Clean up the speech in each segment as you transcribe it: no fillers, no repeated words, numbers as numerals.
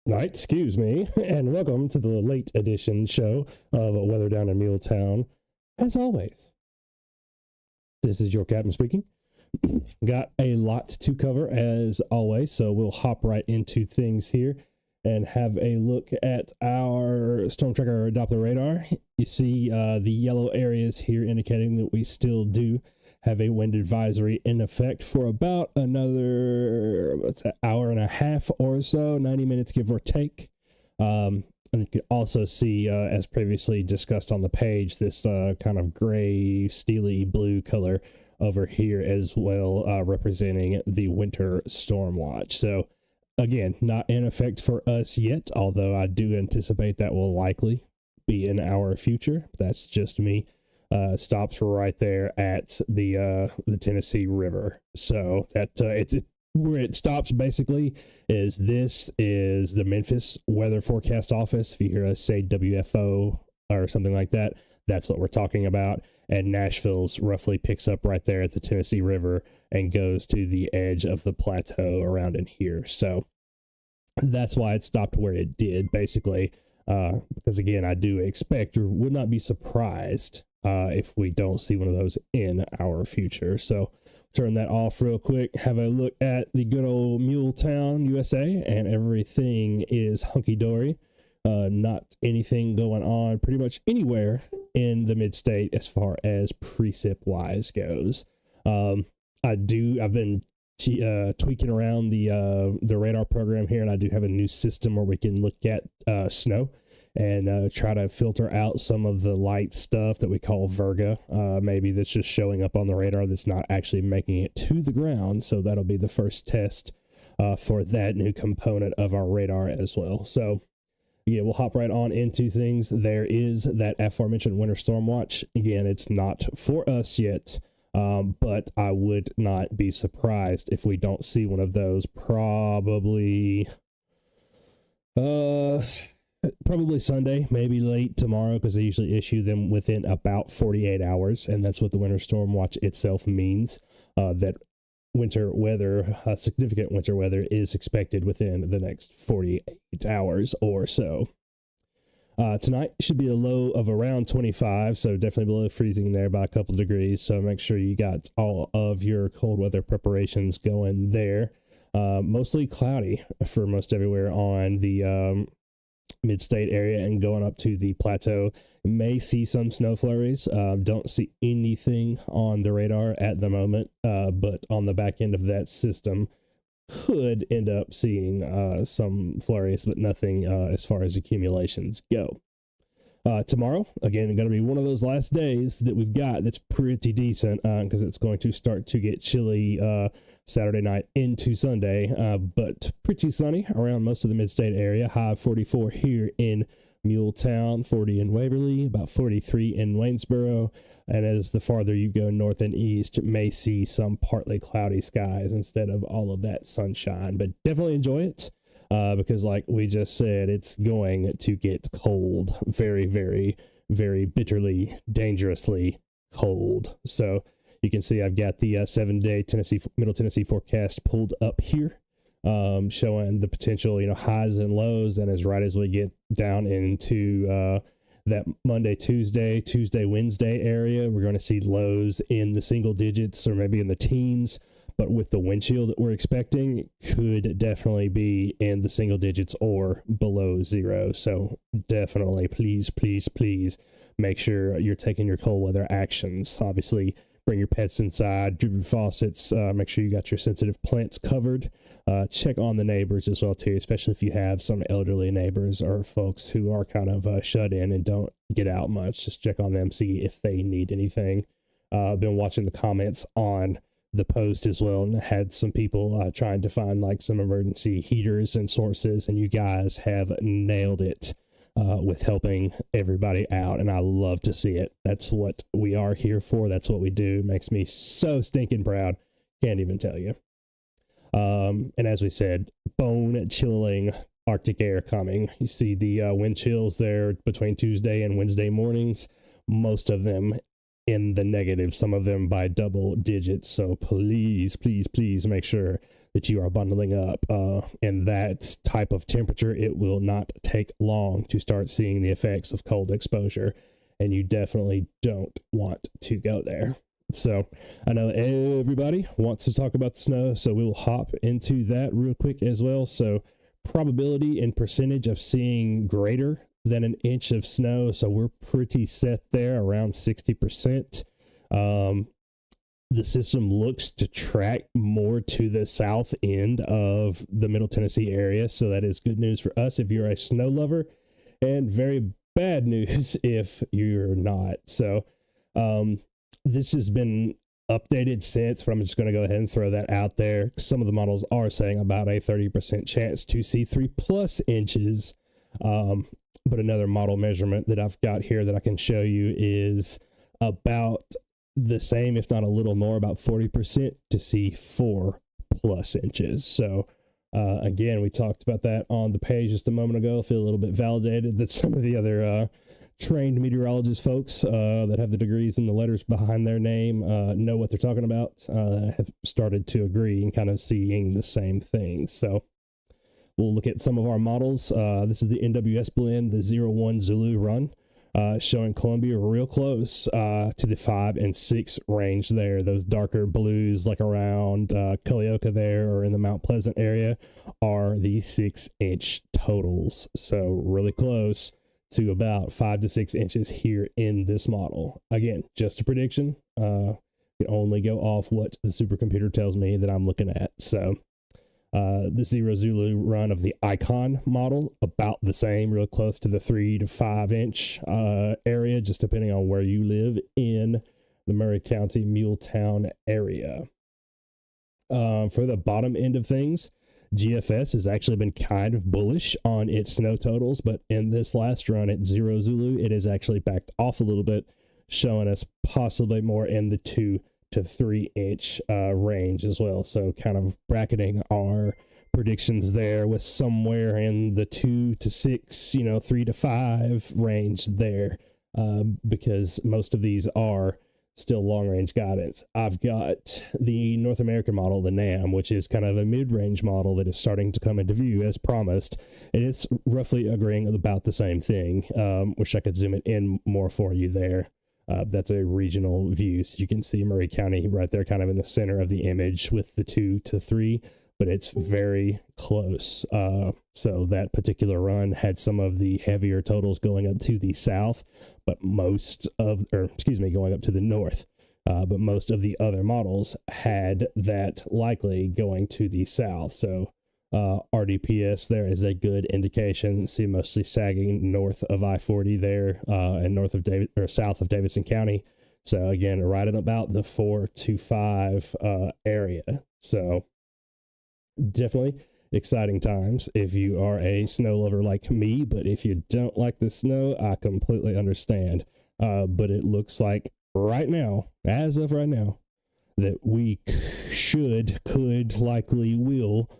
Night, excuse me, and welcome to the late edition show of Weather Down in MuleTown. As always, this is your captain speaking. Got a lot to cover as always, so we'll hop right into things here and have a look at our storm tracker Doppler radar. You see the yellow areas here indicating that we still do have a wind advisory in effect for about another hour and a half or so, 90 minutes give or take. And you can also see, as previously discussed on the page, this kind of gray, steely blue color over here as well, representing the winter storm watch. So again, not in effect for us yet, although I do anticipate that will likely be in our future. That's just me. Stops right there at the Tennessee River. So that it's where it stops basically is the Memphis Weather Forecast Office. If you hear us say WFO or something like that, that's what we're talking about. And Nashville's roughly picks up right there at the Tennessee River and goes to the edge of the plateau around in here. So that's why it stopped where it did, basically. Because again, I do expect or would not be surprised if we don't see one of those in our future. So turn that off real quick, have a look at the good old MuleTown, USA, and everything is hunky-dory. Not anything going on pretty much anywhere in the mid-state as far as precip-wise goes. I've been tweaking around the radar program here, and I do have a new system where we can look at snow and try to filter out some of the light stuff that we call Virga, maybe that's just showing up on the radar that's not actually making it to the ground. So that'll be the first test for that new component of our radar as well. So yeah, we'll hop right on into things. There is that aforementioned winter storm watch. Again, it's not for us yet, but I would not be surprised if we don't see one of those probably Sunday, maybe late tomorrow, because they usually issue them within about 48 hours, and that's what the winter storm watch itself means, that winter weather, significant winter weather is expected within the next 48 hours or so. Tonight should be a low of around 25, so definitely below freezing there by a couple degrees, so make sure you got all of your cold weather preparations going there. Mostly cloudy for most everywhere on the mid-state area and going up to the plateau. May see some snow flurries. Don't see anything on the radar at the moment, but on the back end of that system could end up seeing some flurries, but nothing as far as accumulations go. Tomorrow, again, going to be one of those last days that we've got that's pretty decent, because it's going to start to get chilly Saturday night into Sunday, but pretty sunny around most of the mid-state area. High of 44 here in MuleTown, 40 in Waverly, about 43 in Waynesboro, and as the farther you go north and east, may see some partly cloudy skies instead of all of that sunshine, but definitely enjoy it. Because like we just said, it's going to get cold, very, very, very bitterly, dangerously cold. So you can see I've got the 7-day Middle Tennessee forecast pulled up here, showing the potential, highs and lows. And as right as we get down into that Monday, Tuesday, Wednesday area, we're going to see lows in the single digits or maybe in the teens. But with the wind chill that we're expecting, it could definitely be in the single digits or below zero. So definitely, please, please, please make sure you're taking your cold weather actions. Obviously, bring your pets inside, drip your faucets, make sure you got your sensitive plants covered. Check on the neighbors as well, too, especially if you have some elderly neighbors or folks who are kind of shut in and don't get out much. Just check on them, see if they need anything. I've been watching the comments on the post as well, and had some people trying to find like some emergency heaters and sources, and you guys have nailed it with helping everybody out, and I love to see it. That's what we are here for. That's what we do. It makes me so stinking proud. Can't even tell you. And as we said, bone chilling Arctic air coming. You see the wind chills there between Tuesday and Wednesday mornings. Most of them in the negative, some of them by double digits. So please, please, please make sure that you are bundling up. In that type of temperature, it will not take long to start seeing the effects of cold exposure, and you definitely don't want to go there. So I know everybody wants to talk about the snow, so we'll hop into that real quick as well. So probability and percentage of seeing greater than an inch of snow. So we're pretty set there around 60%. The system looks to track more to the south end of the Middle Tennessee area. So that is good news for us if you're a snow lover, and very bad news if you're not. So, this has been updated since, but I'm just going to go ahead and throw that out there. Some of the models are saying about a 30% chance to see 3+ inches. But another model measurement that I've got here that I can show you is about the same, if not a little more, about 40% to see 4+ inches. So, again, we talked about that on the page just a moment ago. I feel a little bit validated that some of the other, trained meteorologist folks that have the degrees and the letters behind their name know what they're talking about, have started to agree and kind of seeing the same thing. So we'll look at some of our models. This is the NWS blend, the 01 Zulu run, showing Columbia real close to the 5 and 6 range there. Those darker blues like around Culleoka there or in the Mount Pleasant area are the 6-inch totals. So really close to about 5 to 6 inches here in this model. Again, just a prediction. Can only go off what the supercomputer tells me that I'm looking at. So the 0 Zulu run of the Icon model, about the same, real close to the 3 to 5 inch area, just depending on where you live in the Murray County, MuleTown area. For the bottom end of things, GFS has actually been kind of bullish on its snow totals, but in this last run at 0 Zulu, it has actually backed off a little bit, showing us possibly more in the 2 to 3 inch range as well. So kind of bracketing our predictions there with somewhere in the 2 to 6, 3 to 5 range there, because most of these are still long-range guidance. I've got the North American model, the NAM, which is kind of a mid-range model that is starting to come into view as promised, and it's roughly agreeing about the same thing. Wish I could zoom it in more for you there. That's a regional view, so you can see Murray County right there kind of in the center of the image with the 2 to 3, but it's very close. So that particular run had some of the heavier totals going up to the south, but going up to the north. But most of the other models had that likely going to the south. So RDPS there is a good indication. See mostly sagging north of I-40 there, and south of Davidson County. So again, right at about the 4 to 5 area. So definitely exciting times if you are a snow lover like me, but if you don't like the snow, I completely understand. But it looks like right now, as of right now, that we could, likely will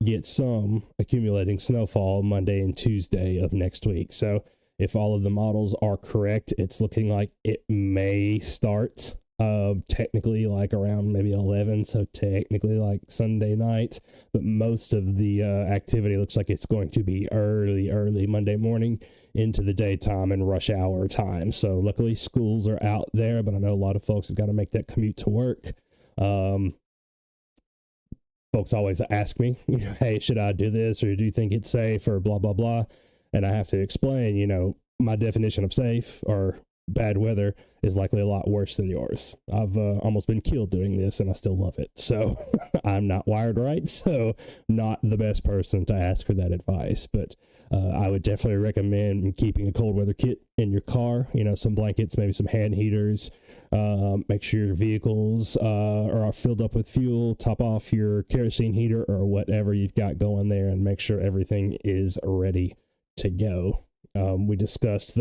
get some accumulating snowfall Monday and Tuesday of next week. So if all of the models are correct, it's looking like it may start technically like around maybe 11, so technically like Sunday night, but most of the activity looks like it's going to be early Monday morning into the daytime and rush hour time. So luckily schools are out there, but I know a lot of folks have got to make that commute to work. Folks always ask me, hey, should I do this, or do you think it's safe, or blah blah blah, and I have to explain, my definition of safe or bad weather is likely a lot worse than yours. I've almost been killed doing this, and I still love it. So I'm not wired right, so not the best person to ask for that advice. But I would definitely recommend keeping a cold weather kit in your car, some blankets, maybe some hand heaters. Make sure your vehicles are filled up with fuel, top off your kerosene heater or whatever you've got going there, and make sure everything is ready to go. We discussed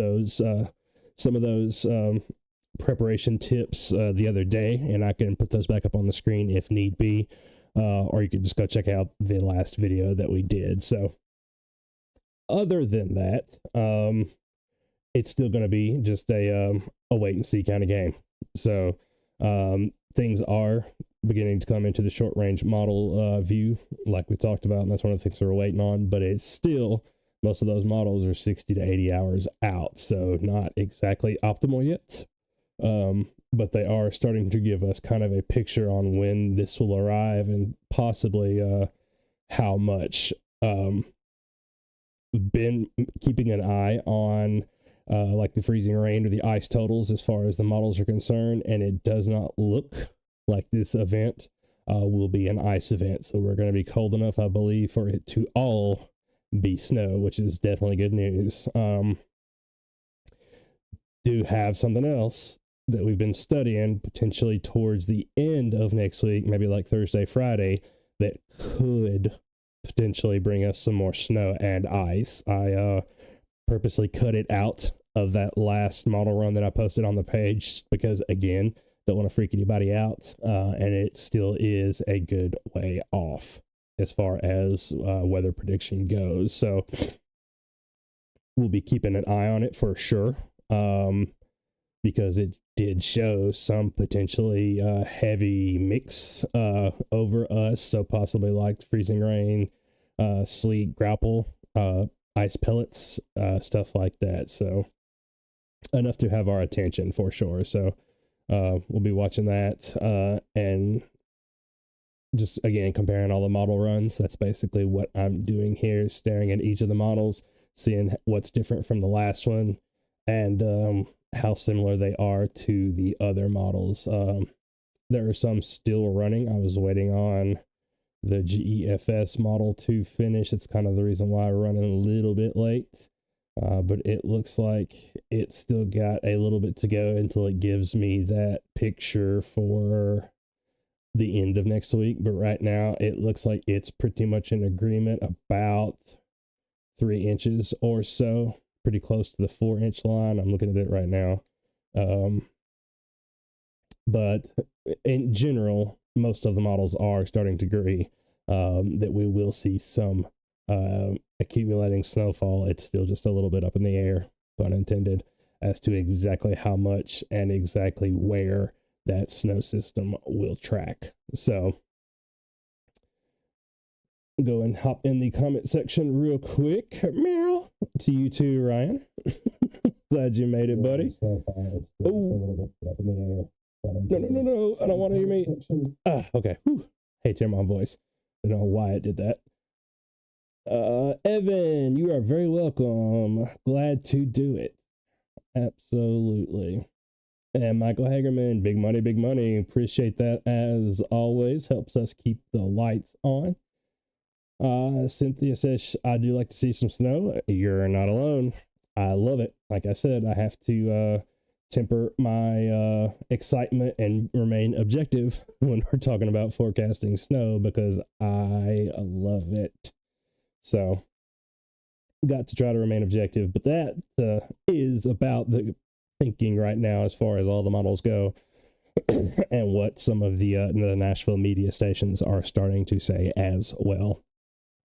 some of those preparation tips the other day, and I can put those back up on the screen if need be, or you can just go check out the last video that we did. So other than that, it's still going to be just a wait and see kind of game. So things are beginning to come into the short range model view, like we talked about, and that's one of the things we're waiting on. But it's still, most of those models are 60 to 80 hours out, so not exactly optimal yet. But they are starting to give us kind of a picture on when this will arrive and possibly how much. Been keeping an eye on like the freezing rain or the ice totals as far as the models are concerned, and it does not look like this event will be an ice event. So we're going to be cold enough, I believe, for it to all be snow, which is definitely good news. Do have something else that we've been studying potentially towards the end of next week, maybe like Thursday, Friday, that could potentially bring us some more snow and ice. I purposely cut it out of that last model run that I posted on the page because, again, don't want to freak anybody out, and it still is a good way off as far as weather prediction goes. So we'll be keeping an eye on it for sure, because it did show some potentially heavy mix over us, so possibly like freezing rain, sleet, grapple, ice pellets, stuff like that. So enough to have our attention for sure. So we'll be watching that and just, again, comparing all the model runs. That's basically what I'm doing here, staring at each of the models, seeing what's different from the last one, and how similar they are to the other models. There are some still running. I was waiting on the GEFS model to finish. It's kind of the reason why we're running a little bit late. But it looks like it's still got a little bit to go until it gives me that picture for the end of next week. But right now, it looks like it's pretty much in agreement, about 3 inches or so, pretty close to the 4-inch line. I'm looking at it right now. But in general, most of the models are starting to agree that we will see some accumulating snowfall. It's still just a little bit up in the air, pun intended, as to exactly how much and exactly where that snow system will track. So go and hop in the comment section real quick. Meow to you too, Ryan. Glad you made it, buddy. Oh, no, I don't want to hear me. Okay. Whew. Hate to hear my voice. I don't know why I did that. Evan, you are very welcome. Glad to do it. Absolutely. And Michael Hagerman, big money, big money. Appreciate that as always. Helps us keep the lights on. Cynthia says, I do like to see some snow. You're not alone. I love it. Like I said, I have to temper my excitement and remain objective when we're talking about forecasting snow, because I love it. So got to try to remain objective, but that is about the thinking right now as far as all the models go and what some of the Nashville media stations are starting to say as well.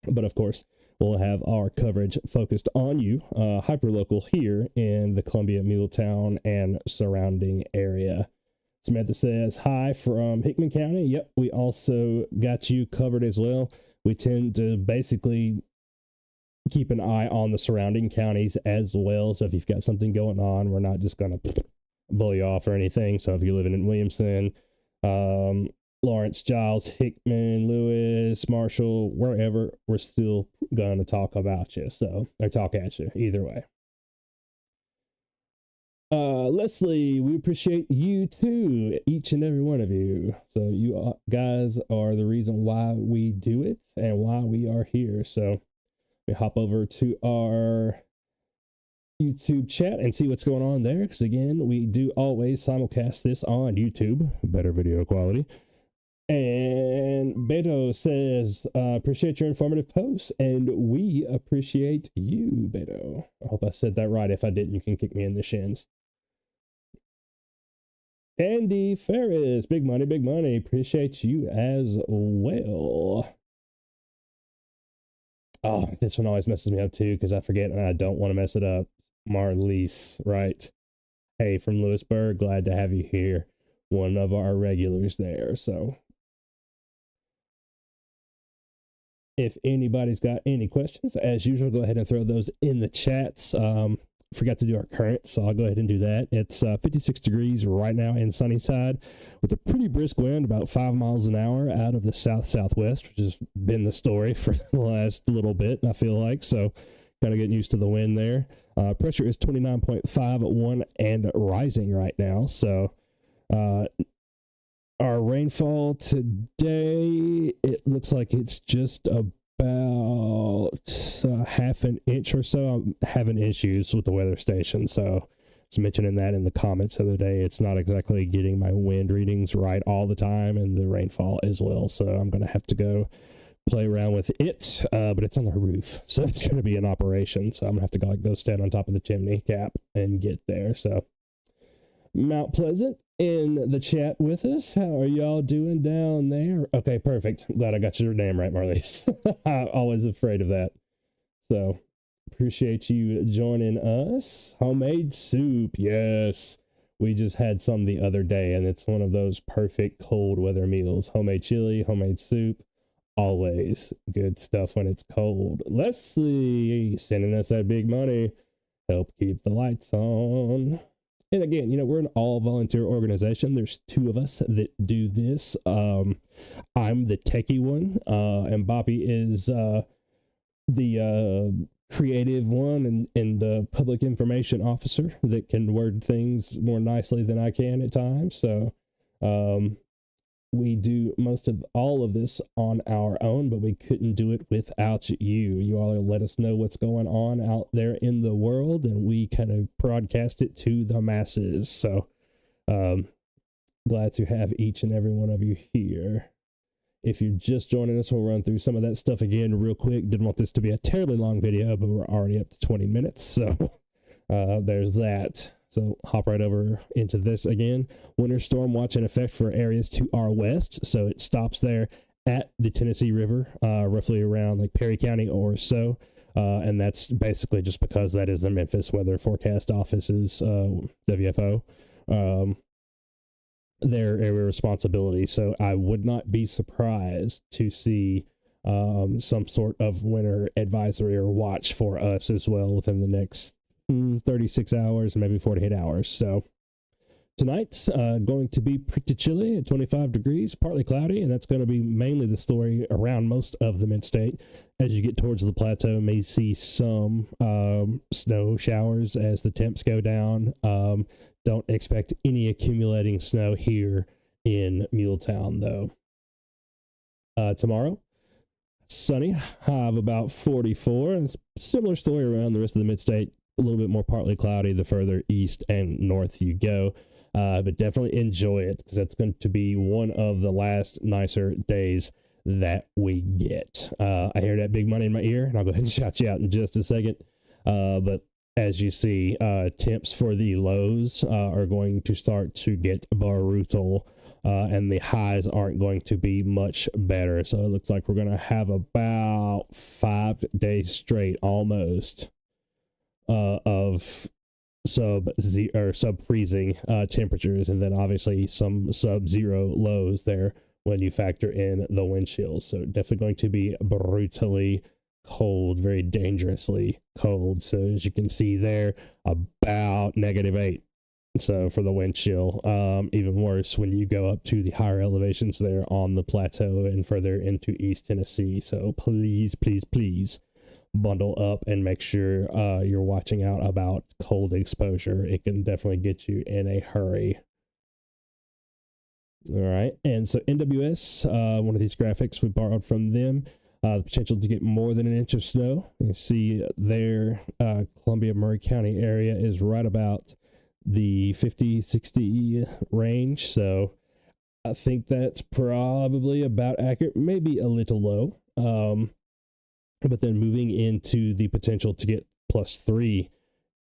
But of course, we'll have our coverage focused on you, hyperlocal here in the Columbia, MuleTown, and surrounding area. Samantha says, hi from Hickman County. Yep, we also got you covered as well. We tend to basically keep an eye on the surrounding counties as well. So if you've got something going on, we're not just going to blow you off or anything. So if you're living in Williamson, Lawrence, Giles, Hickman, Lewis, Marshall, wherever, we're still going to talk about you. So, or talk at you, either way. Leslie, we appreciate you too, each and every one of you. So you guys are the reason why we do it and why we are here. So we hop over to our YouTube chat and see what's going on there. Because again, we do always simulcast this on YouTube, better video quality. And Beto says, appreciate your informative posts, and we appreciate you, Beto. I hope I said that right. If I didn't, you can kick me in the shins. Andy Ferris, big money, big money. Appreciate you as well. Oh, this one always messes me up too, because I forget and I don't want to mess it up. Marlise, right? Hey, from Lewisburg, glad to have you here. one of our regulars there. So if anybody's got any questions, as usual, go ahead and throw those in the chats. Forgot to do our current, so I'll go ahead and do that. It's 56 degrees right now in Sunnyside with a pretty brisk wind, about 5 miles an hour out of the south-southwest, which has been the story for the last little bit, I feel like. So kind of getting used to the wind there. Pressure is 29.51 and rising right now. So our rainfall today, it looks like it's just about half an inch or so. I'm having issues with the weather station, so I was mentioning that in the comments the other day. It's not exactly getting my wind readings right all the time, and the rainfall as well. So I'm going to have to go play around with it, but it's on the roof, so it's going to be an operation. So I'm going to have to go stand on top of the chimney cap and get there. So Mount Pleasant in the chat with us. How are y'all doing down there? Okay, perfect. Glad I got your name right, Marlies. I'm always afraid of that. So appreciate you joining us. Homemade soup, yes. We just had some the other day, and it's one of those perfect cold weather meals. Homemade chili, homemade soup, always good stuff when it's cold. Leslie sending us that big money. Help keep the lights on. And again, we're an all-volunteer organization. There's 2 of us that do this. I'm the techie one, and Bobby is the creative one and the public information officer that can word things more nicely than I can at times. So we do most of all of this on our own, but we couldn't do it without you. You all let us know what's going on out there in the world, and we kind of broadcast it to the masses. So glad to have each and every one of you here. If you're just joining us, we'll run through some of that stuff again real quick. Didn't want this to be a terribly long video, but we're already up to 20 minutes. So there's that. So hop right over into this again. Winter storm watch in effect for areas to our west. So it stops there at the Tennessee River, roughly around like Perry County or so. And that's basically just because that is the Memphis Weather Forecast Office's WFO. Their area responsibility. So I would not be surprised to see some sort of winter advisory or watch for us as well within the next 36 hours, maybe 48 hours. So tonight's going to be pretty chilly at 25 degrees, partly cloudy, and that's going to be mainly the story around most of the mid-state. As you get towards the plateau, may see some snow showers as the temps go down. Don't expect any accumulating snow here in MuleTown, though. Tomorrow, sunny, high of about 44. And it's a similar story around the rest of the mid-state. A little bit more partly cloudy the further east and north you go. But definitely enjoy it, because that's going to be one of the last nicer days that we get. I hear that big money in my ear, and I'll go ahead and shout you out in just a second. But as you see, temps for the lows are going to start to get brutal, and the highs aren't going to be much better. So it looks like we're going to have about 5 days straight almost of sub-freezing temperatures, and then obviously some sub-zero lows there when you factor in the wind chills. So definitely going to be brutally cold, very dangerously cold. So as you can see there, about -8. So for the wind chill, even worse when you go up to the higher elevations there on the plateau and further into East Tennessee. So please, please, please bundle up and make sure you're watching out about cold exposure. It can definitely get you in a hurry. All right, and so NWS, one of these graphics we borrowed from them, the potential to get more than an inch of snow. You see there, Columbia Murray County area is right about the 50-60 range, so I think that's probably about accurate, maybe a little low. But then moving into the potential to get +3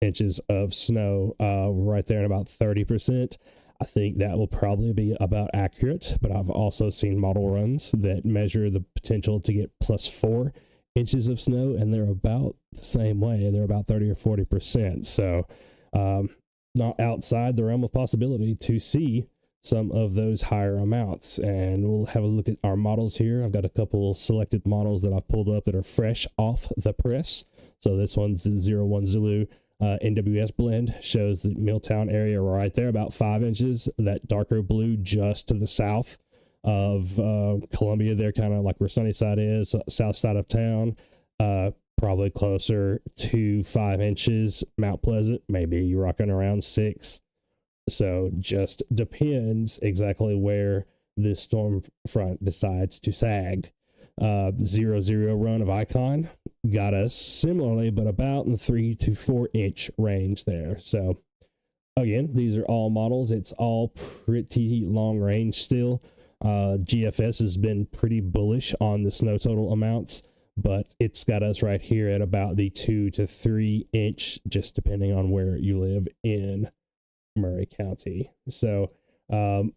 inches of snow, right there at about 30%. I think that will probably be about accurate, but I've also seen model runs that measure the potential to get +4 inches of snow, and they're about the same way. They're about 30 or 40%. So not outside the realm of possibility to see some of those higher amounts. And we'll have a look at our models here. I've got a couple selected models that I've pulled up that are fresh off the press. So this one's the 01 Zulu NWS blend, shows the MuleTown area right there, about 5 inches. That darker blue just to the south of Columbia there, kind of like where Sunnyside is, south side of town. Probably closer to 5 inches. Mount Pleasant, maybe rocking around 6. So just depends exactly where this storm front decides to sag. 0-0 run of Icon got us similarly, but about in the 3 to 4 inch range there. So again, these are all models. It's all pretty long range still. GFS has been pretty bullish on the snow total amounts, but it's got us right here at about the 2 to 3 inch, just depending on where you live in Murray County. So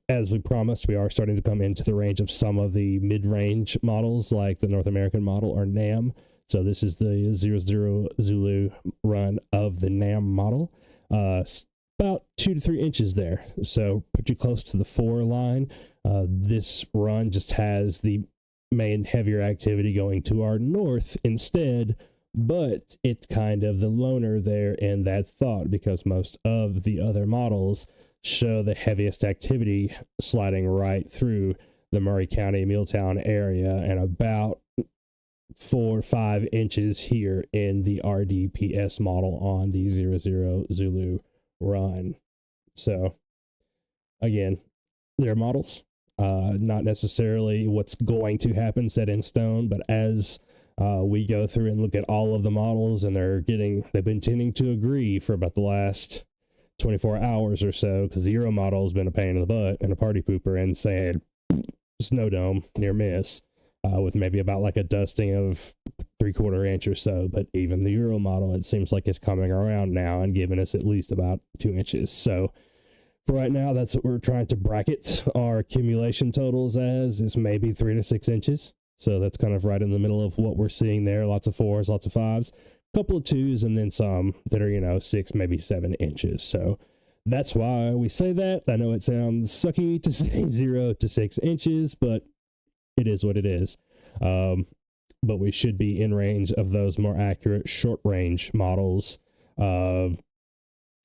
as we promised, we are starting to come into the range of some of the mid-range models, like the North American model or NAM. So this is the 00 Zulu run of the NAM model. About 2 to 3 inches there. So pretty close to the 4 line. This run just has the main heavier activity going to our north instead, but it's kind of the loner there in that thought, because most of the other models show the heaviest activity sliding right through the Murray County, MuleTown area, and about 4 or 5 inches here in the RDPS model on the 00 Zulu run. So again, they're models, not necessarily what's going to happen set in stone, but as we go through and look at all of the models, and they've been tending to agree for about the last 24 hours or so, because the Euro model has been a pain in the butt and a party pooper and saying snow dome near miss, with maybe about like a dusting of 3/4 inch or so. But even the Euro model, it seems like it's coming around now and giving us at least about 2 inches. So for right now, that's what we're trying to bracket our accumulation totals as, is maybe 3 to 6 inches. So that's kind of right in the middle of what we're seeing there. Lots of 4s, lots of 5s, a couple of 2s, and then some that are, 6, maybe 7 inches. So that's why we say that. I know it sounds sucky to say 0 to 6 inches, but it is what it is. But we should be in range of those more accurate short range models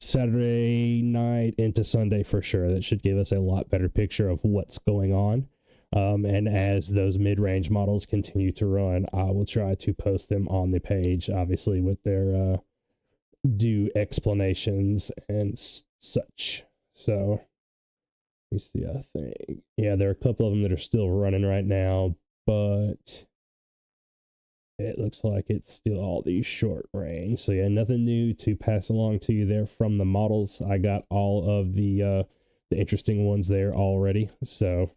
Saturday night into Sunday for sure. That should give us a lot better picture of what's going on. And as those mid-range models continue to run, I will try to post them on the page, obviously with their due explanations and such. So let me see, I think, yeah, there are a couple of them that are still running right now, but it looks like it's still all these short range. So yeah, nothing new to pass along to you there from the models. I got all of the interesting ones there already. So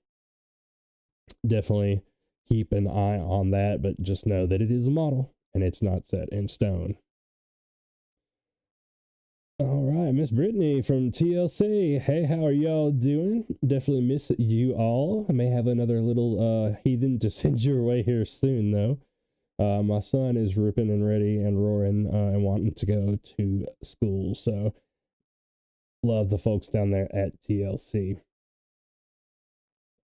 definitely keep an eye on that, but just know that it is a model and it's not set in stone. All right, Miss Brittany from TLC. Hey, how are y'all doing? Definitely miss you all. I may have another little heathen to send your way here soon, though. My son is ripping and ready and roaring and wanting to go to school, so love the folks down there at TLC.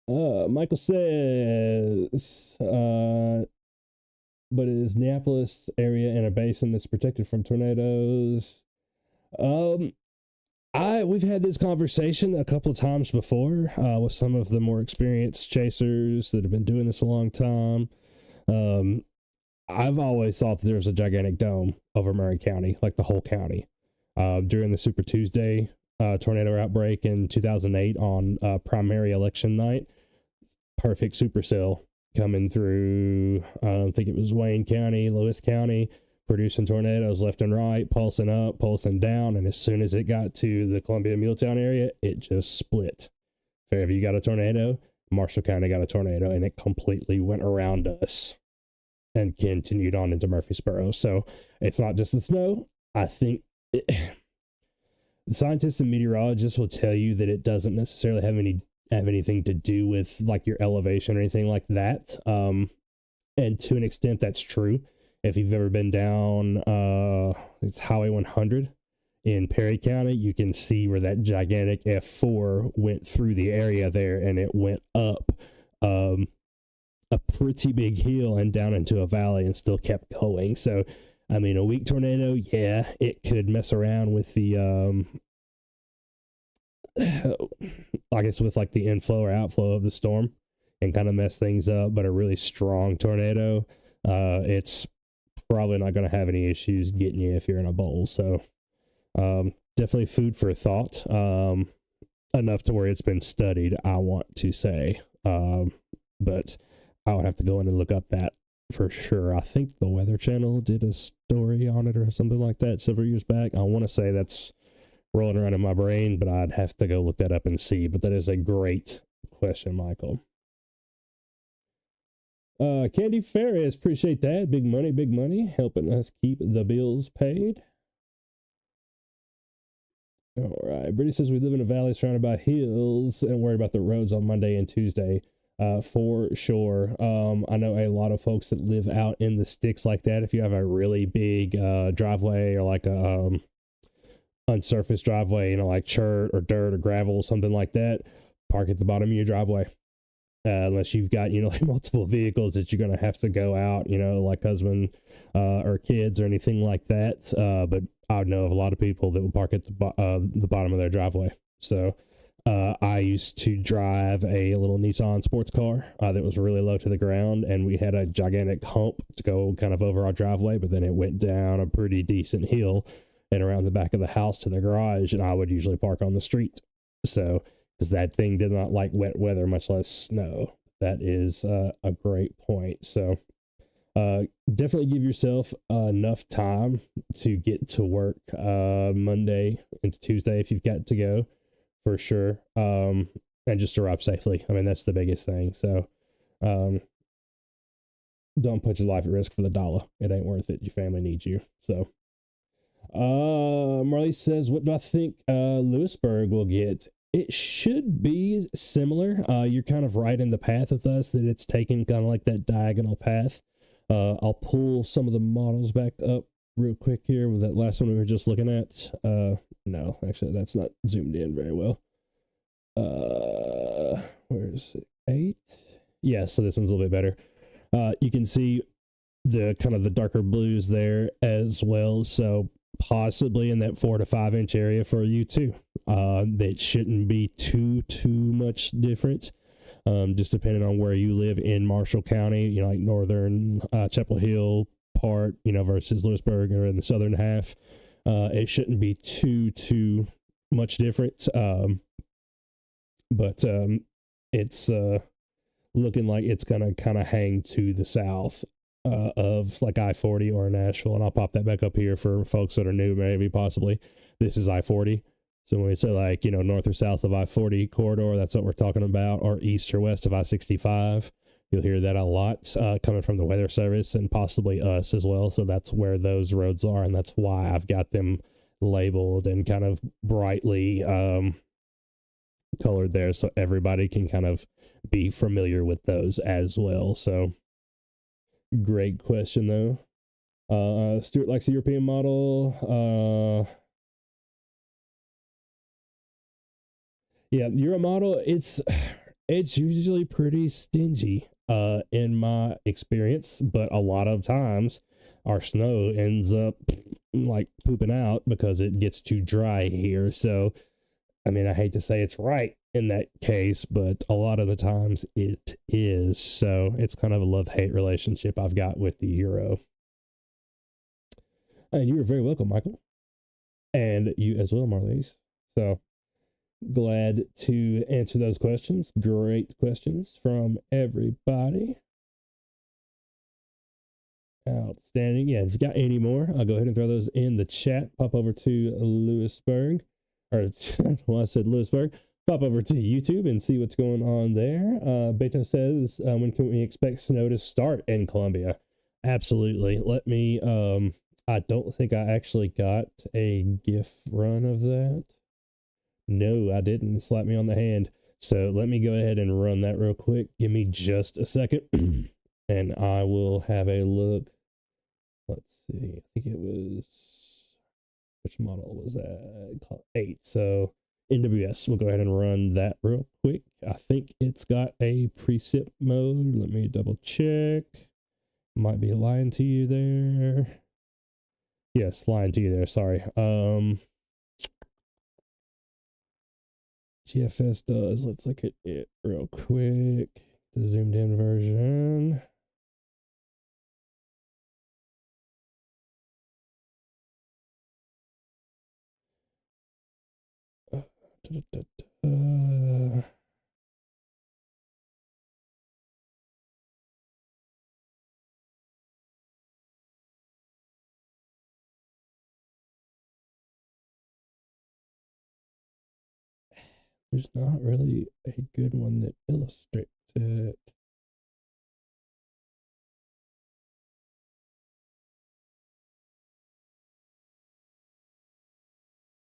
Michael says, but it is Neapolis area in a basin that's protected from tornadoes. We've had this conversation a couple of times before with some of the more experienced chasers that have been doing this a long time. I've always thought that there was a gigantic dome over Murray County, like the whole county. During the Super Tuesday tornado outbreak in 2008 on primary election night, perfect supercell coming through, I think it was Wayne County, Lewis County, producing tornadoes left and right, pulsing up, pulsing down, and as soon as it got to the Columbia MuleTown area, it just split. Fairview got a tornado, Marshall County got a tornado, and it completely went around us and continued on into Murfreesboro. So it's not just the snow. I think scientists and meteorologists will tell you that it doesn't necessarily have anything to do with like your elevation or anything like that. And to an extent, that's true. If you've ever been down, it's Highway 100 in Perry County, you can see where that gigantic F4 went through the area there, and it went up a pretty big hill and down into a valley and still kept going. So, I mean, a weak tornado, yeah, it could mess around with the, I guess with like the inflow or outflow of the storm and kind of mess things up. But a really strong tornado, it's probably not going to have any issues getting you if you're in a bowl. So, definitely food for thought, enough to where it's been studied, I want to say. But I would have to go in and look up that for sure. I think the Weather Channel did a story on it or something like that several years back. I want to say that's rolling around in my brain, but I'd have to go look that up and see. But that is a great question, Michael. Candy Ferris, appreciate that. Big money, helping us keep the bills paid. All right. Brittany says we live in a valley surrounded by hills and worried about the roads on Monday and Tuesday. For sure. I know a lot of folks that live out in the sticks like that. If you have a really big driveway or like a unsurfaced driveway, like chert or dirt or gravel, something like that, park at the bottom of your driveway. Unless you've got, like multiple vehicles that you're going to have to go out, like husband or kids or anything like that. But I know of a lot of people that will park at the bottom of their driveway. So I used to drive a little Nissan sports car that was really low to the ground, and we had a gigantic hump to go kind of over our driveway, but then it went down a pretty decent hill and around the back of the house to the garage, and I would usually park on the street. So, because that thing did not like wet weather, much less snow. That is a great point. So, definitely give yourself enough time to get to work Monday into Tuesday if you've got to go. For sure. And just arrive safely. I mean, that's the biggest thing. So, don't put your life at risk for the dollar. It ain't worth it. Your family needs you. So, Marley says, what do I think Lewisburg will get? It should be similar. You're kind of right in the path with us that it's taking kind of like that diagonal path. I'll pull some of the models back up real quick here with that last one we were just looking at. No, actually, that's not zoomed in very well. Where's it? 8? Yeah, so this one's a little bit better. You can see the kind of the darker blues there as well. So possibly in that 4 to 5 inch area for you too. That shouldn't be too much different. Just depending on where you live in Marshall County, like northern Chapel Hill part, versus Lewisburg or in the southern half. It shouldn't be too much different. But it's looking like it's gonna kind of hang to the south of like I-40 or Nashville, and I'll pop that back up here for folks that are new, maybe possibly. This is I-40. So when we say like, north or south of I-40 corridor, that's what we're talking about, or east or west of I-65. You'll hear that a lot coming from the Weather Service and possibly us as well. So that's where those roads are, and that's why I've got them labeled and kind of brightly colored there, so everybody can kind of be familiar with those as well. So great question, though. Stuart likes a European model. Yeah, Euro model, it's usually pretty stingy in my experience, but a lot of times our snow ends up like pooping out because it gets too dry here. So, I mean, I hate to say it's right in that case, but a lot of the times it is. So it's kind of a love-hate relationship I've got with the Euro. And you are very welcome, Michael. And you as well, Marlies. So glad to answer those questions. Great questions from everybody. Outstanding. Yeah, if you got any more, I'll go ahead and throw those in the chat. Pop over to Lewisburg. Or, well, I said Lewisburg. Pop over to YouTube and see what's going on there. Beto says, when can we expect snow to start in Columbia? Absolutely. Let me, I don't think I actually got a GIF run of that. No, I didn't. Slap me on the hand. So let me go ahead and run that real quick. Give me just a second and I will have a look. Let's see. I think it was which model was that? 8. So NWS, we'll go ahead and run that real quick. I think it's got a precip mode. Let me double check. Might be lying to you there. Yes, lying to you there. Sorry. GFS does. Let's look at it real quick. The zoomed in version. There's not really a good one that illustrates it.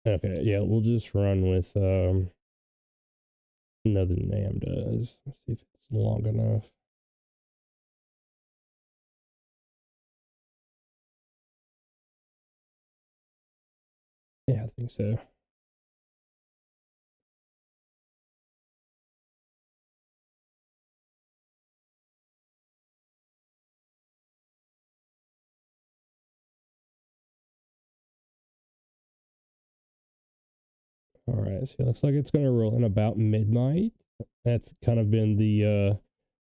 Okay, yeah, we'll just run with another NAM does. Let's see if it's long enough. Yeah, I think so. All right, so it looks like it's gonna roll in about midnight. That's kind of been the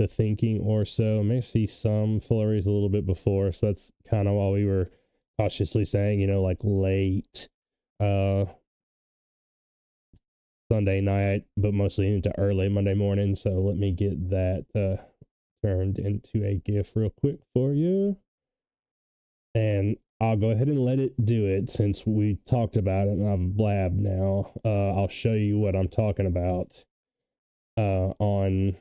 thinking or so. I may see some flurries a little bit before, so that's kind of why we were cautiously saying, like late Sunday night, but mostly into early Monday morning. So let me get that turned into a GIF real quick for you. And I'll go ahead and let it do it since we talked about it and I've blabbed now. I'll show you what I'm talking about on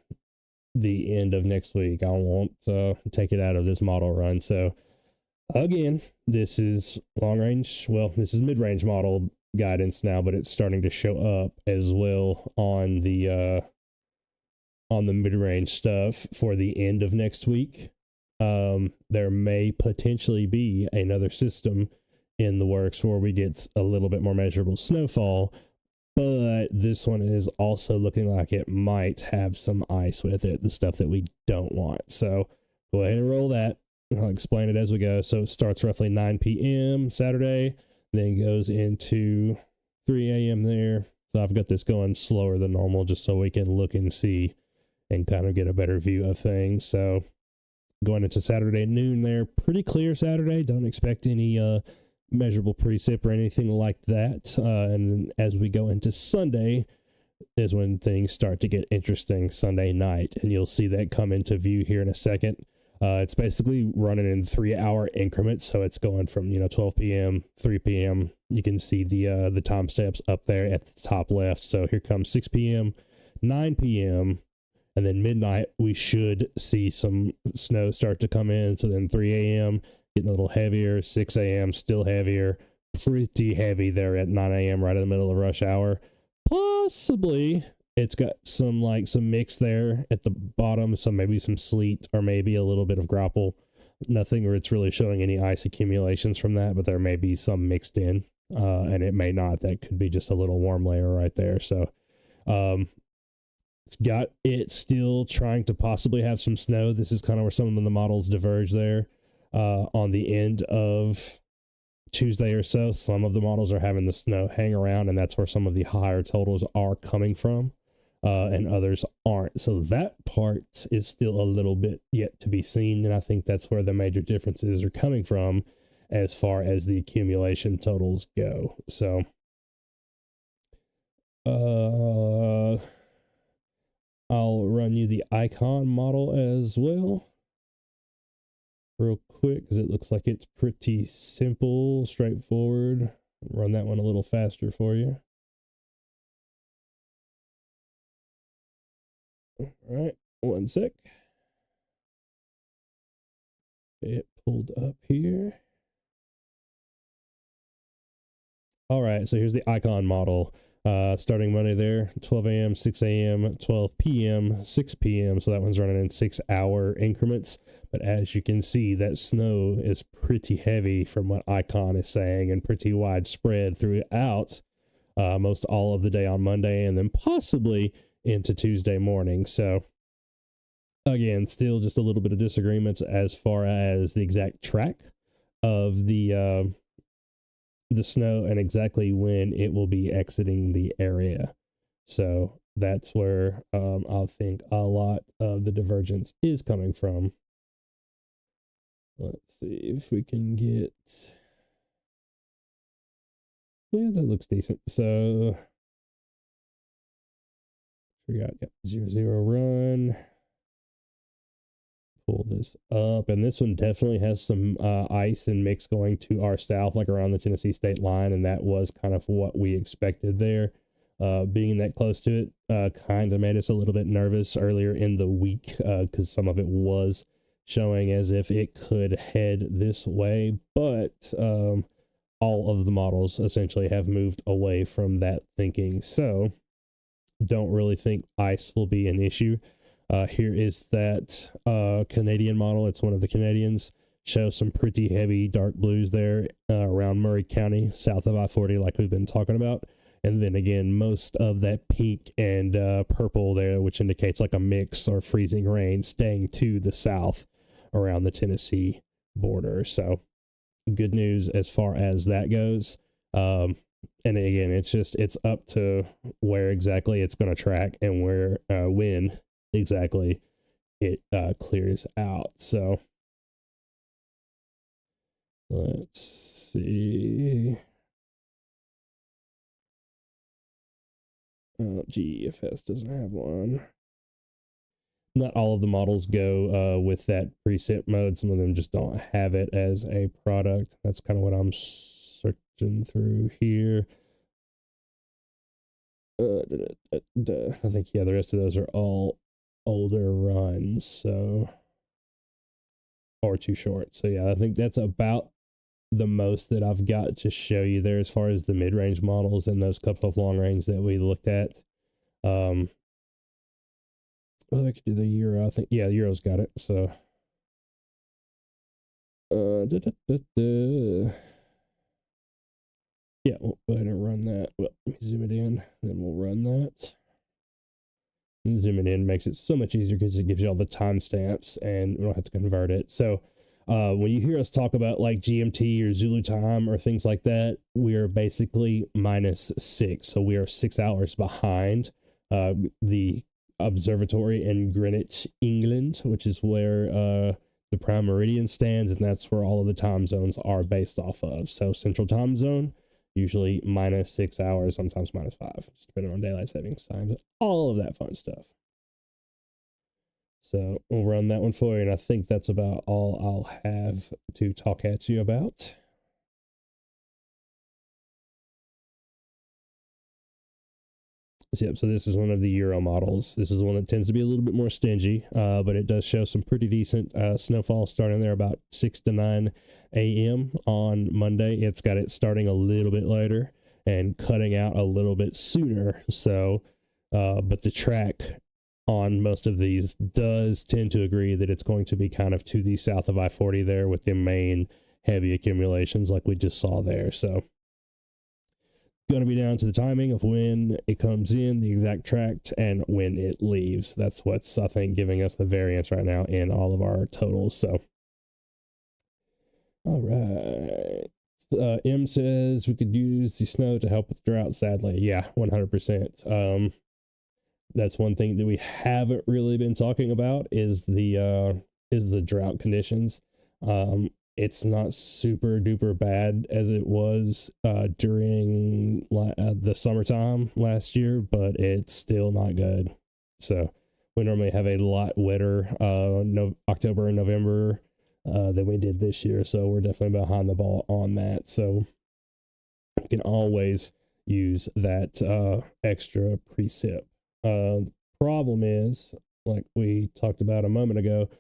the end of next week. I won't take it out of this model run. So again, this is long range. Well, this is mid range model guidance now, but it's starting to show up as well on the mid range stuff for the end of next week. There may potentially be another system in the works where we get a little bit more measurable snowfall, but this one is also looking like it might have some ice with it, the stuff that we don't want. So go ahead and roll that. I'll explain it as we go. So it starts roughly 9 p.m. Saturday, then goes into 3 a.m. there. So I've got this going slower than normal just so we can look and see and kind of get a better view of things. So going into Saturday noon there, pretty clear Saturday. Don't expect any measurable precip or anything like that. And as we go into Sunday is when things start to get interesting, Sunday night. And you'll see that come into view here in a second. It's basically running in 3-hour increments. So it's going from, 12 p.m., 3 p.m. You can see the timestamps up there at the top left. So here comes 6 p.m., 9 p.m., and then midnight, we should see some snow start to come in. So then 3 a.m., getting a little heavier, 6 a.m., still heavier, pretty heavy there at 9 a.m., right in the middle of rush hour. Possibly it's got some mix there at the bottom, so maybe some sleet or maybe a little bit of grapple. Nothing where it's really showing any ice accumulations from that, but there may be some mixed in, and it may not. That could be just a little warm layer right there. So, it's got it still trying to possibly have some snow. This is kind of where some of the models diverge there on the end of Tuesday or so. Some of the models are having the snow hang around, and that's where some of the higher totals are coming from, and others aren't. So that part is still a little bit yet to be seen, and I think that's where the major differences are coming from as far as the accumulation totals go. So, I'll run you the icon model as well real quick because it looks like it's pretty simple, straightforward. Run that one a little faster for you. All right, one sec. It pulled up here. All right, so here's the icon model. Starting Monday there, 12 a.m., 6 a.m., 12 p.m., 6 p.m. So that one's running in 6-hour increments. But as you can see, that snow is pretty heavy from what Icon is saying and pretty widespread throughout most all of the day on Monday and then possibly into Tuesday morning. So again, still just a little bit of disagreements as far as the exact track of the snow and exactly when it will be exiting the area. So that's where I think a lot of the divergence is coming from. Let's see if we can get... Yeah, that looks decent. So we got 0-0 run. Pull this up, and this one definitely has some ice and mix going to our south, like around the Tennessee state line, and that was kind of what we expected there. Being that close to it kind of made us a little bit nervous earlier in the week because some of it was showing as if it could head this way, but all of the models essentially have moved away from that thinking, so don't really think ice will be an issue. Here is that Canadian model. It's one of the Canadians. Shows some pretty heavy dark blues there around Murray County, south of I-40, like we've been talking about. And then again, most of that pink and purple there, which indicates like a mix or freezing rain, staying to the south around the Tennessee border. So good news as far as that goes. And again, it's up to where exactly it's going to track and where when exactly it clears out. So let's see. GFS doesn't have one. Not all of the models go with that preset mode. Some of them just don't have it as a product. That's kind of what I'm searching through here. I think, yeah, the rest of those are all older runs, so, or too short. So yeah, I think that's about the most that I've got to show you there as far as the mid-range models and those couple of long range that we looked at. Well, I could do the Euro. I think, yeah, Euro's got it. So yeah, we'll go ahead and run that. Well, let me zoom it in, then we'll run that. And zooming in makes it so much easier because it gives you all the timestamps and we don't have to convert it. So when you hear us talk about like GMT or Zulu time or things like that, we are basically -6. So we are 6 hours behind the observatory in Greenwich, England, which is where the prime meridian stands, and that's where all of the time zones are based off of. So central time zone, usually -6 hours, sometimes -5, just depending on daylight savings times, all of that fun stuff. So we'll run that one for you, and I think that's about all I'll have to talk at you about. So this is one of the Euro models. This is one that tends to be a little bit more stingy, but it does show some pretty decent snowfall starting there about 6 to 9 a.m. on Monday. It's got it starting a little bit later and cutting out a little bit sooner. So, but the track on most of these does tend to agree that it's going to be kind of to the south of I-40 there with the main heavy accumulations like we just saw there. So going to be down to the timing of when it comes in, the exact track, and when it leaves. That's what's, I think, giving us the variance right now in all of our totals. So, all right. M says we could use the snow to help with drought. Sadly, yeah, 100%. That's one thing that we haven't really been talking about is the drought conditions. It's not super duper bad as it was during the summertime last year, but it's still not good. So we normally have a lot wetter October and November than we did this year. So we're definitely behind the ball on that. So you can always use that extra precip. Problem is, like we talked about a moment ago,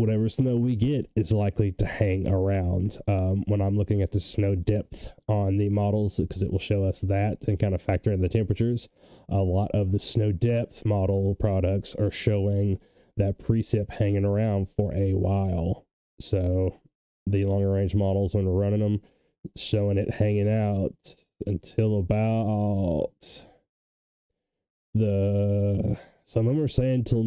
whatever snow we get is likely to hang around. When I'm looking at the snow depth on the models, because it will show us that and kind of factor in the temperatures, a lot of the snow depth model products are showing that precip hanging around for a while. So the longer range models, when we're running them, showing it hanging out until about some of them are saying till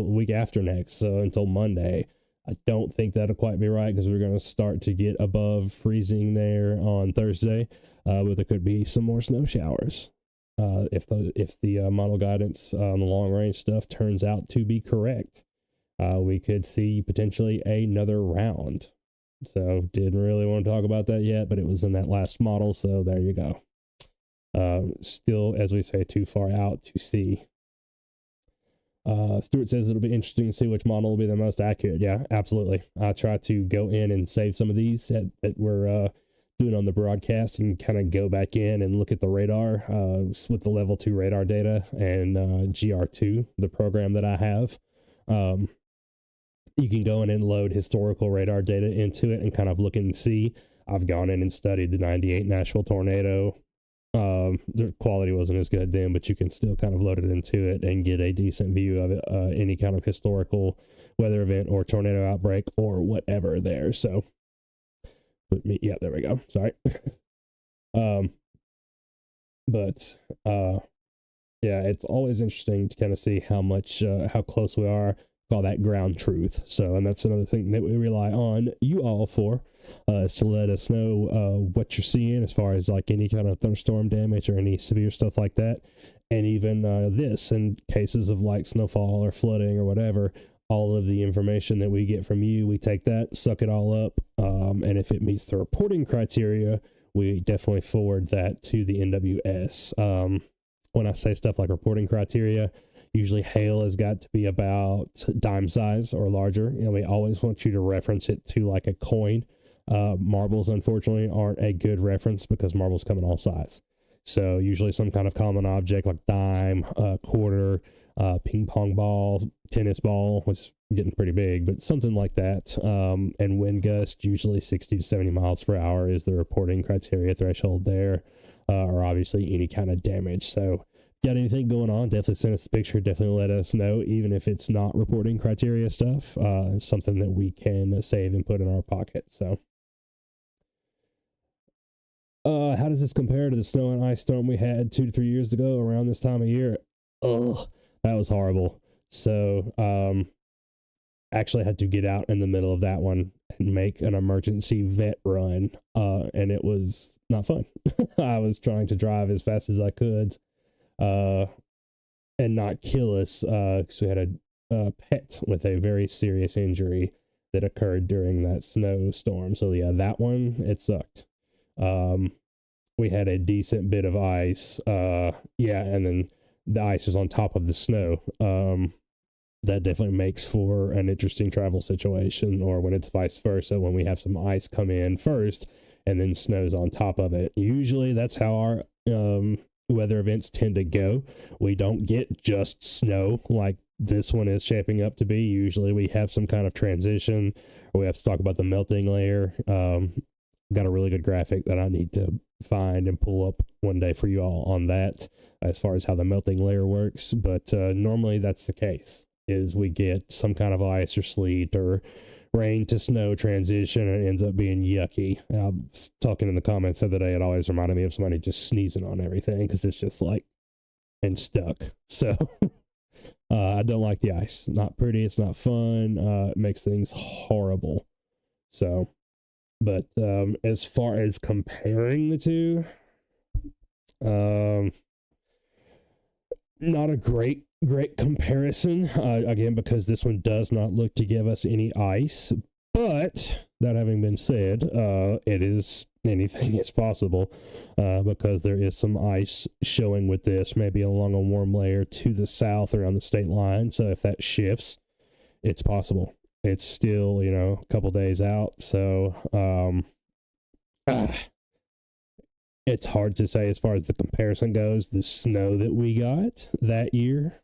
week after next, so until Monday. I don't think that'll quite be right, because we're going to start to get above freezing there on Thursday, but there could be some more snow showers if the model guidance on the long range stuff turns out to be correct. We could see potentially another round. So didn't really want to talk about that yet, but it was in that last model, so there you go. Still, as we say, too far out to see. Stuart says it'll be interesting to see which model will be the most accurate. Yeah, absolutely. I try to go in and save some of these that we're doing on the broadcast, and kind of go back in and look at the radar with the level 2 radar data and GR2, the program that I have. You can go in and load historical radar data into it and kind of look and see. I've gone in and studied the 98 Nashville tornado. The quality wasn't as good then, but you can still kind of load it into it and get a decent view of it, any kind of historical weather event or tornado outbreak or whatever there. So, yeah, there we go. Sorry. Yeah, it's always interesting to kind of see how close we are. Call that ground truth. So, and that's another thing that we rely on you all for, is to let us know what you're seeing as far as like any kind of thunderstorm damage or any severe stuff like that. And even this, in cases of like snowfall or flooding or whatever, all of the information that we get from you, we take that, suck it all up, and if it meets the reporting criteria, we definitely forward that to the NWS. When I say stuff like reporting criteria, usually hail has got to be about dime size or larger, and we always want you to reference it to like a coin. Marbles, unfortunately, aren't a good reference because marbles come in all size. So usually some kind of common object like dime, quarter, ping pong ball, tennis ball, which is getting pretty big, but something like that. And wind gust, usually 60 to 70 miles per hour is the reporting criteria threshold there, or obviously any kind of damage. So got anything going on, definitely send us a picture, definitely let us know, even if it's not reporting criteria stuff, something that we can save and put in our pocket. So how does this compare to the snow and ice storm we had 2 to 3 years ago around this time of year? Ugh, that was horrible. So actually had to get out in the middle of that one and make an emergency vet run, and it was not fun. I was trying to drive as fast as I could and not kill us, because we had a pet with a very serious injury that occurred during that snowstorm. So yeah, that one, it sucked. We had a decent bit of ice, and then the ice is on top of the snow. That definitely makes for an interesting travel situation, or when it's vice versa, when we have some ice come in first and then snow's on top of it. Usually that's how our weather events tend to go. We don't get just snow like this one is shaping up to be. Usually we have some kind of transition, or we have to talk about the melting layer. Got a really good graphic that I need to find and pull up one day for you all on that, as far as how the melting layer works. But normally that's the case, is we get some kind of ice or sleet or rain to snow transition, and it ends up being yucky. I was talking in the comments the other day, it always reminded me of somebody just sneezing on everything, because it's just like, and stuck. So I don't like the ice. Not pretty, it's not fun, it makes things horrible. So, but as far as comparing the two, not a great comparison, again, because this one does not look to give us any ice. But that having been said, it is, anything is possible, because there is some ice showing with this, maybe along a warm layer to the south around the state line. So if that shifts, it's possible. It's still, a couple days out. So it's hard to say as far as the comparison goes. The snow that we got that year,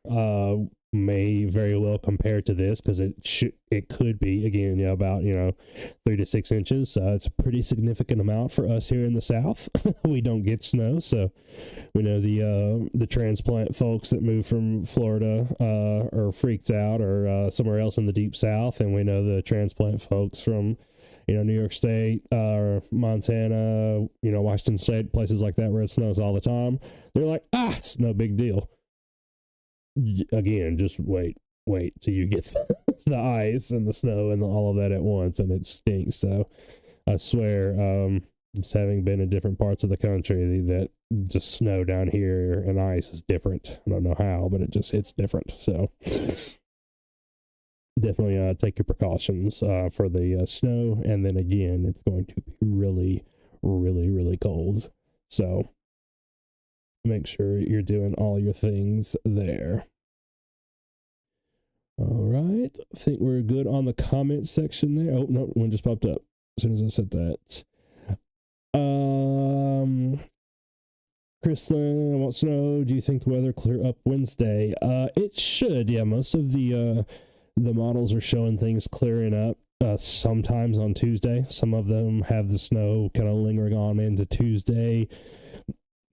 may very well compare to this, because it could be, again, about 3 to 6 inches. It's a pretty significant amount for us here in the South. We don't get snow, so we know the transplant folks that move from Florida are freaked out, or somewhere else in the deep South, and we know the transplant folks from New York State, or Montana, Washington State, places like that where it snows all the time. They're like, it's no big deal. Again, just wait till you get the ice and the snow and all of that at once, and it stinks. So I swear, just having been in different parts of the country, that just snow down here and ice is different. I don't know how, but it's different. So definitely take your precautions for the snow. And then again, it's going to be really, really, really cold. So make sure you're doing all your things there. All right. I think we're good on the comment section there. Oh, no, one just popped up as soon as I said that. Chrislyn wants to know, do you think the weather clear up Wednesday? It should. Yeah, most of the models are showing things clearing up sometimes on Tuesday. Some of them have the snow kind of lingering on into Tuesday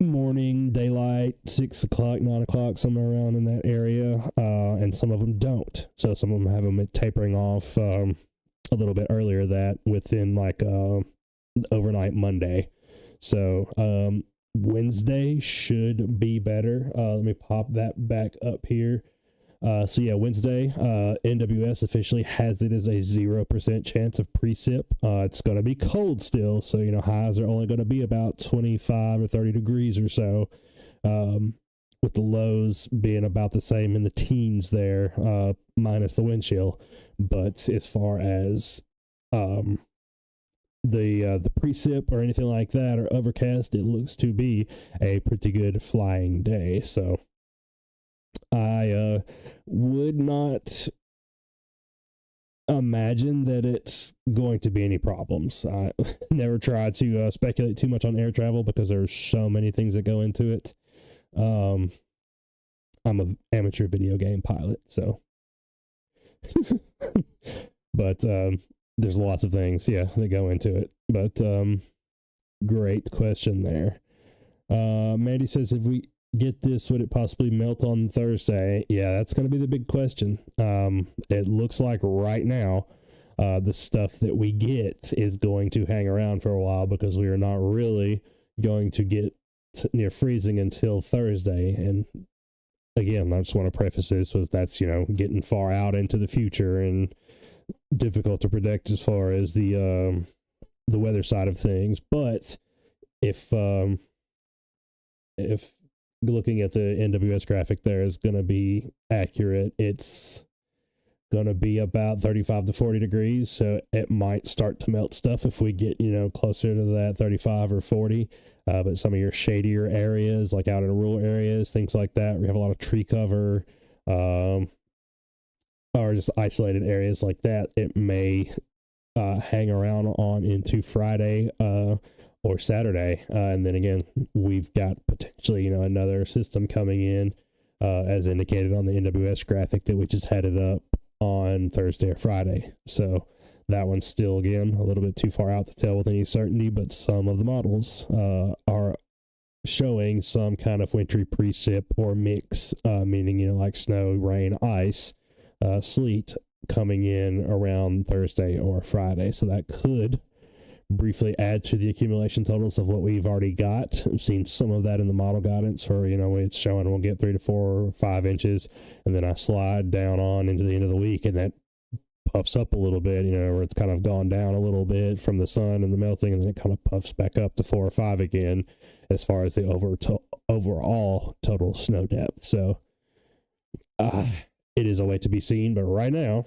morning, daylight, 6 o'clock, 9 o'clock, somewhere around in that area, and some of them don't. So some of them have them tapering off a little bit earlier, that within like overnight Monday. So Wednesday should be better. Let me pop that back up here. So yeah, Wednesday, NWS officially has it as a 0% chance of precip. It's going to be cold still, so highs are only going to be about 25 or 30 degrees or so, with the lows being about the same in the teens there, minus the wind chill. But as far as the precip or anything like that, or overcast, it looks to be a pretty good flying day. So I would not imagine that it's going to be any problems. I never try to speculate too much on air travel, because there's so many things that go into it. I'm an amateur video game pilot, so but there's lots of things, that go into it. But great question there. Mandy says, if we get this, would it possibly melt on Thursday? Yeah, that's going to be the big question. It looks like right now, the stuff that we get is going to hang around for a while, because we are not really going to get near freezing until Thursday. And again, I just want to preface this with that's, getting far out into the future and difficult to predict as far as the weather side of things. But if looking at the NWS graphic there is going to be accurate, it's going to be about 35 to 40 degrees. So it might start to melt stuff if we get, closer to that 35 or 40. But some of your shadier areas, like out in rural areas, things like that, we have a lot of tree cover, or just isolated areas like that, it may hang around on into Friday, or Saturday. And then again, we've got potentially, another system coming in, as indicated on the NWS graphic that we just had it up on Thursday or Friday. So that one's still, again, a little bit too far out to tell with any certainty, but some of the models are showing some kind of wintry precip or mix, meaning, like snow, rain, ice, sleet coming in around Thursday or Friday. So that could briefly add to the accumulation totals of what we've already got. I've seen some of that in the model guidance for, it's showing we'll get 3 to 4 or 5 inches, and then I slide down on into the end of the week, and that puffs up a little bit, where it's kind of gone down a little bit from the sun and the melting, and then it kind of puffs back up to 4 or 5 again as far as the overall total snow depth. So it is a way to be seen, but right now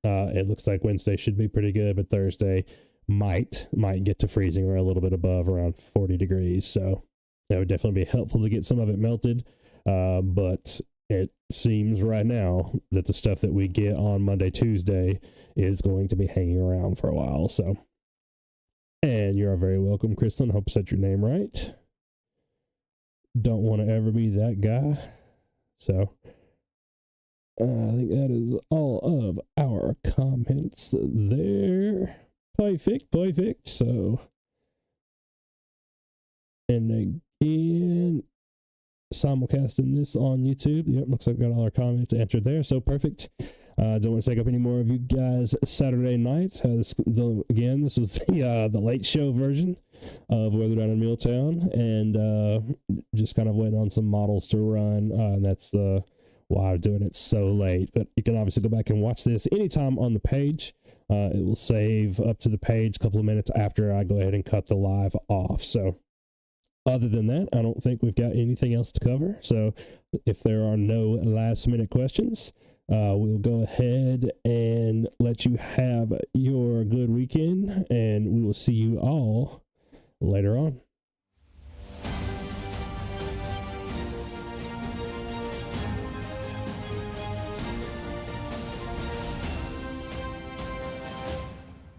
it looks like Wednesday should be pretty good, but Thursday might get to freezing or a little bit above, around 40 degrees. So that would definitely be helpful to get some of it melted. But it seems right now that the stuff that we get on Monday, Tuesday is going to be hanging around for a while. So, and you're very welcome, Kristen. Hope I said your name right. Don't want to ever be that guy. So I think that is all of our comments there. Perfect. So, and again, simulcasting this on YouTube. Yep, looks like we got all our comments answered there. So perfect. Don't want to take up any more of you guys Saturday night. This was the late show version of WDiMT in MuleTown, and just kind of waiting on some models to run. And that's why I'm doing it so late. But you can obviously go back and watch this anytime on the page. It will save up to the page a couple of minutes after I go ahead and cut the live off. So other than that, I don't think we've got anything else to cover. So if there are no last minute questions, we'll go ahead and let you have your good weekend, and we will see you all later on.